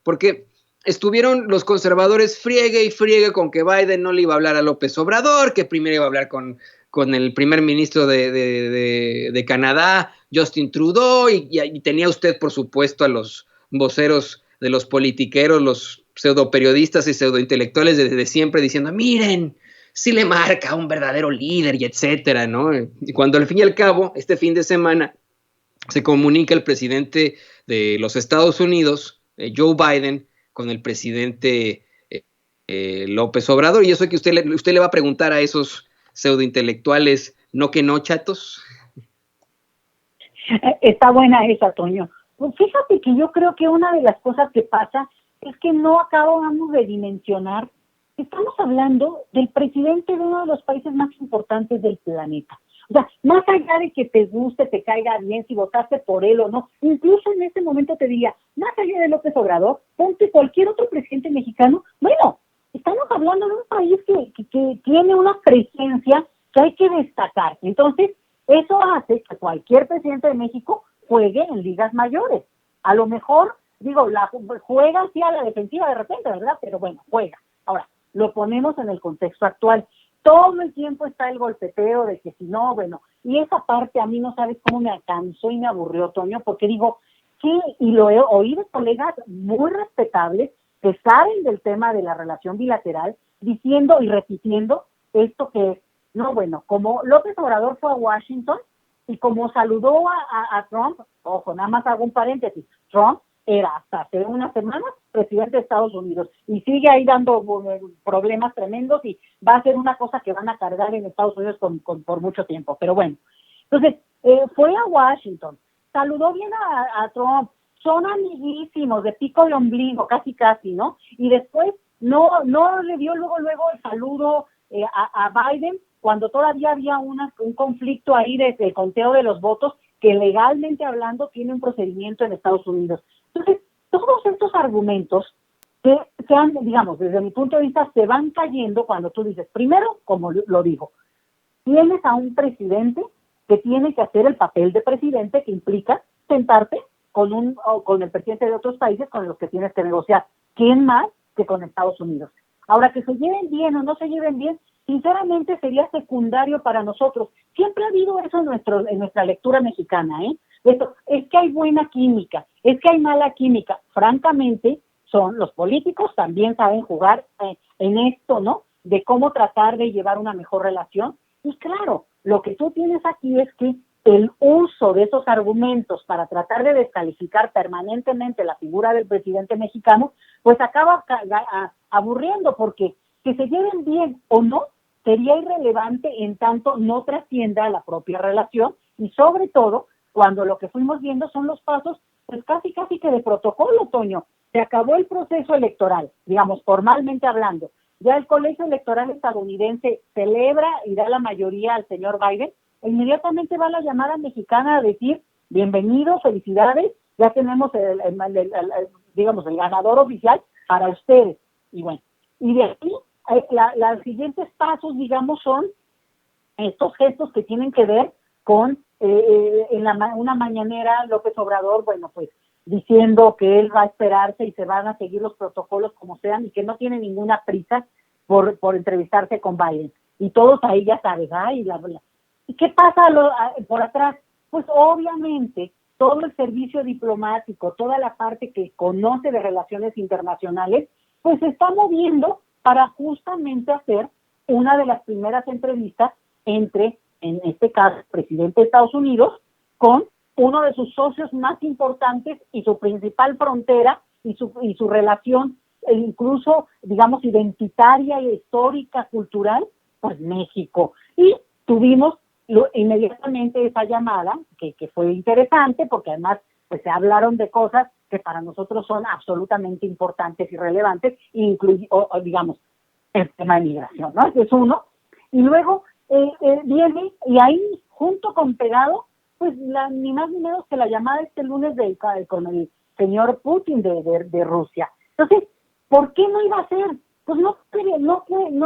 porque estuvieron los conservadores friegue y friegue con que Biden no le iba a hablar a López Obrador, que primero iba a hablar con el primer ministro de Canadá, Justin Trudeau, y tenía usted, por supuesto, a los voceros de los politiqueros, los pseudoperiodistas y pseudointelectuales desde siempre diciendo, miren, sí le marca a un verdadero líder y etcétera, ¿no? Y cuando al fin y al cabo, este fin de semana, se comunica el presidente de los Estados Unidos, Joe Biden, con el presidente López Obrador, y yo sé que usted le va a preguntar a esos pseudointelectuales, ¿no que no, chatos? Está buena esa, Toño. Pues fíjate que yo creo que una de las cosas que pasa es que no acabamos de dimensionar. Estamos hablando del presidente de uno de los países más importantes del planeta. O sea, más allá de que te guste, te caiga bien, si votaste por él o no, incluso en este momento te diría, más allá de López Obrador, ponte cualquier otro presidente mexicano, bueno, estamos hablando de un país que tiene una presencia que hay que destacar. Entonces, eso hace que cualquier presidente de México juegue en ligas mayores. A lo mejor, juega así a la defensiva de repente, ¿verdad? Pero bueno, juega. Ahora, lo ponemos en el contexto actual. Todo el tiempo está el golpeteo de que si no, bueno, y esa parte a mí no sabes cómo me cansó y me aburrió, Toño, porque digo, sí, y lo he oído de colegas muy respetables que saben del tema de la relación bilateral, diciendo y repitiendo esto que, no, bueno, como López Obrador fue a Washington y como saludó a Trump, ojo, nada más hago un paréntesis, Trump era hasta hace unas semanas presidente de Estados Unidos y sigue ahí dando problemas tremendos y va a ser una cosa que van a cargar en Estados Unidos por mucho tiempo, pero bueno. Entonces, fue a Washington, saludó bien a Trump, son amiguísimos de pico de ombligo, casi, ¿no? Y después no le dio luego el saludo a Biden cuando todavía había un conflicto ahí desde el conteo de los votos que legalmente hablando tiene un procedimiento en Estados Unidos. Entonces, todos estos argumentos que sean, digamos, desde mi punto de vista, se van cayendo cuando tú dices, primero, como lo digo, tienes a un presidente que tiene que hacer el papel de presidente, que implica sentarte con el presidente de otros países con los que tienes que negociar. ¿Quién más que con Estados Unidos? Ahora, que se lleven bien o no se lleven bien, sinceramente sería secundario para nosotros. Siempre ha habido eso en nuestra lectura mexicana, ¿eh? Esto, es que hay buena química, es que hay mala química. Francamente, los políticos también saben jugar en esto, ¿no? De cómo tratar de llevar una mejor relación. Y claro, lo que tú tienes aquí es que el uso de esos argumentos para tratar de descalificar permanentemente la figura del presidente mexicano, pues acaba aburriendo, porque que se lleven bien o no sería irrelevante en tanto no trascienda la propia relación, y sobre todo cuando lo que fuimos viendo son los pasos, pues casi que de protocolo, Toño. Se acabó el proceso electoral, digamos, formalmente hablando. Ya el colegio electoral estadounidense celebra y da la mayoría al señor Biden, e inmediatamente va la llamada mexicana a decir, bienvenido, felicidades, ya tenemos el ganador oficial para ustedes. Y bueno, y de aquí, los siguientes pasos, digamos, son estos gestos que tienen que ver con una mañanera López Obrador, bueno, pues diciendo que él va a esperarse y se van a seguir los protocolos como sean y que no tiene ninguna prisa por entrevistarse con Biden. Y todos ahí ya sabes, y bla, bla. ¿Y qué pasa por atrás? Pues obviamente todo el servicio diplomático, toda la parte que conoce de relaciones internacionales, pues se está moviendo para justamente hacer una de las primeras entrevistas entre, en este caso, el presidente de Estados Unidos con uno de sus socios más importantes y su principal frontera y su relación incluso, digamos, identitaria, histórica, cultural, pues México. Y tuvimos inmediatamente esa llamada, que fue interesante, porque además pues se hablaron de cosas que para nosotros son absolutamente importantes y relevantes, digamos, el tema de migración, ¿no? Ese es uno. Y luego viene, y ahí junto con pegado, pues ni más ni menos que la llamada este lunes con el señor Putin de Rusia. Entonces, ¿por qué no iba a ser? Pues no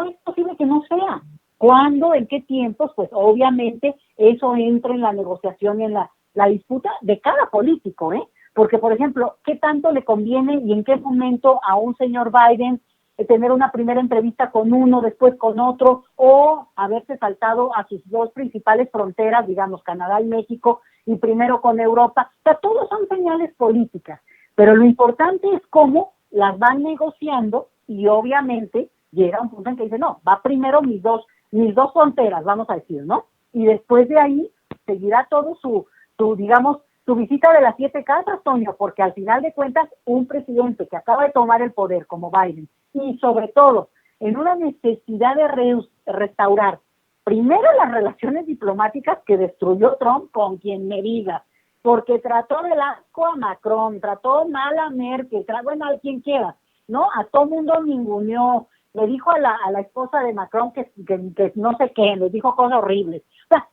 es posible que no sea. ¿Cuándo? ¿En qué tiempos? Pues obviamente eso entra en la negociación y en la disputa de cada político, Porque, por ejemplo, ¿qué tanto le conviene y en qué momento a un señor Biden tener una primera entrevista con uno, después con otro, o haberse saltado a sus dos principales fronteras, digamos, Canadá y México, y primero con Europa? O sea, todos son señales políticas, pero lo importante es cómo las van negociando y obviamente llega un punto en que dice, no, va primero mis dos fronteras, vamos a decir, ¿no? Y después de ahí seguirá todo digamos, su visita de las 7 casas, Toño, porque al final de cuentas, un presidente que acaba de tomar el poder como Biden, y sobre todo en una necesidad de restaurar primero las relaciones diplomáticas que destruyó Trump con quien me diga, porque trató de asco a Macron, trató mal a Merkel, bueno, a quien quiera, ¿no? A todo mundo ninguneó, le dijo a la esposa de Macron que no sé qué, le dijo cosas horribles. O sea,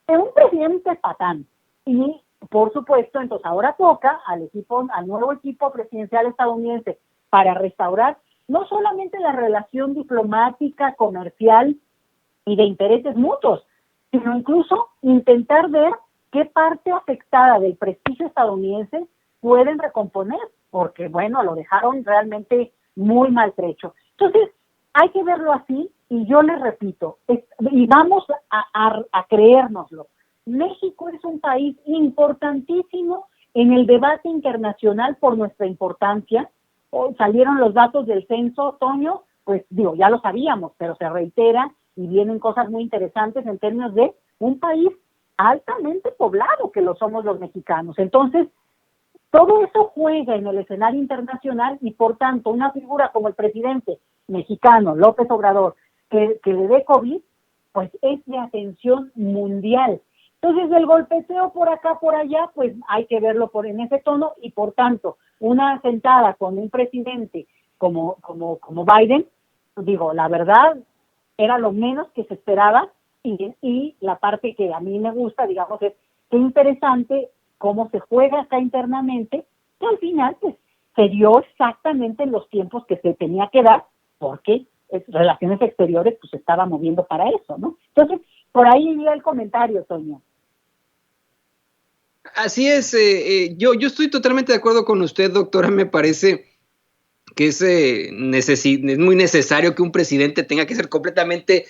es un presidente patán. Y, por supuesto, entonces ahora toca al nuevo equipo presidencial estadounidense para restaurar no solamente la relación diplomática, comercial y de intereses mutuos, sino incluso intentar ver qué parte afectada del prestigio estadounidense pueden recomponer, porque, bueno, lo dejaron realmente muy maltrecho. Entonces, hay que verlo así, y yo les repito, y vamos a creérnoslo. México es un país importantísimo en el debate internacional por nuestra importancia. Hoy salieron los datos del censo, Toño, pues digo, ya lo sabíamos, pero se reitera y vienen cosas muy interesantes en términos de un país altamente poblado, que lo somos los mexicanos. Entonces, todo eso juega en el escenario internacional y, por tanto, una figura como el presidente mexicano, López Obrador, que le dé COVID, pues es de atención mundial. Entonces, el golpeteo por acá, por allá, pues hay que verlo en ese tono, y por tanto, una sentada con un presidente como Biden, digo, la verdad, era lo menos que se esperaba, y la parte que a mí me gusta, digamos, es qué interesante cómo se juega acá internamente, que al final, pues, se dio exactamente en los tiempos que se tenía que dar, porque Relaciones Exteriores, pues, se estaba moviendo para eso, ¿no? Entonces, por ahí iría el comentario, Toño. Así es, yo estoy totalmente de acuerdo con usted, doctora. Me parece que es muy necesario que un presidente tenga que ser completamente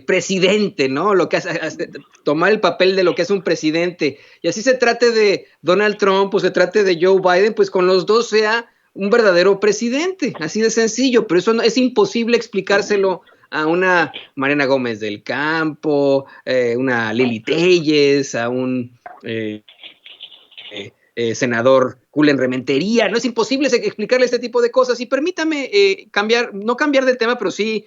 presidente, ¿no? Lo que hace, tomar el papel de lo que es un presidente. Y así se trate de Donald Trump o se trate de Joe Biden, pues con los dos sea un verdadero presidente, así de sencillo. Pero eso no, es imposible explicárselo a una Mariana Gómez del Campo, una Lili Telles, a un senador Julen Rementería. No es imposible explicarle este tipo de cosas. Y permítame no cambiar de tema, pero sí